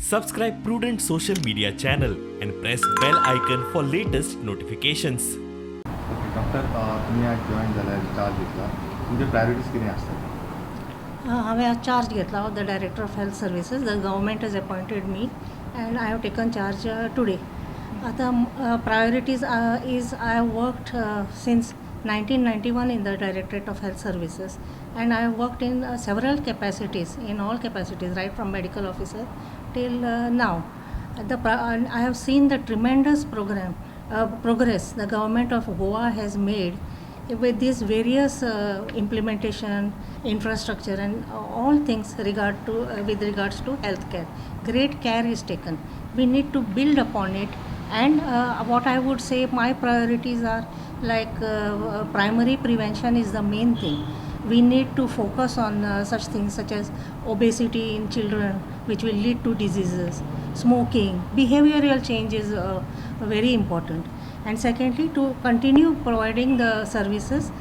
Subscribe Prudent social media channel and press bell icon for latest notifications. Okay doctor तुम्ही आज join झाला charge घेतला तुमचे priorities किती असतात हांवें आज चार्ज घेतला the director of health services the government has appointed me and I have taken charge today आता priorities is I have worked since 1991 in the Directorate of Health Services, and I have worked in several capacities, in all capacities, right from medical officer till now. I have seen the tremendous progress the government of Goa has made with these various implementation, infrastructure, and all things with regards to healthcare. Great care is taken. We need to build upon it. And what I would say, my priorities are like primary prevention is the main thing. We need to focus on such things such as obesity in children, which will lead to diseases, smoking, behavioral change is very important. And secondly, to continue providing the services,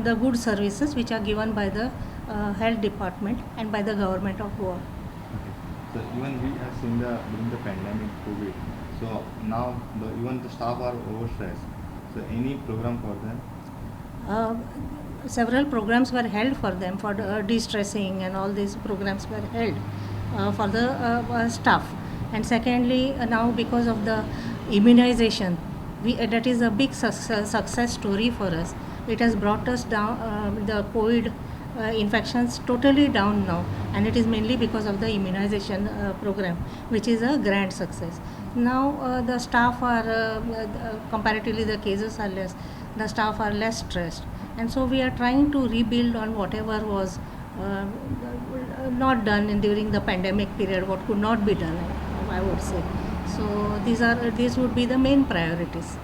the good services which are given by the health department and by the government of Goa. So even we have seen during the pandemic COVID. So now even the staff are overstressed. So any program for them? Several programs were held for them for de-stressing, and all these programs were held for the staff. And secondly, now because of the immunization, that is a big success story for us. It has brought us down the COVID infections totally down now, and it is mainly because of the immunization program, which is a grand success. Now the staff are comparatively the cases are less, the staff are less stressed, and so we are trying to rebuild on whatever was not done during the pandemic period, what could not be done, I would say. So these would be the main priorities.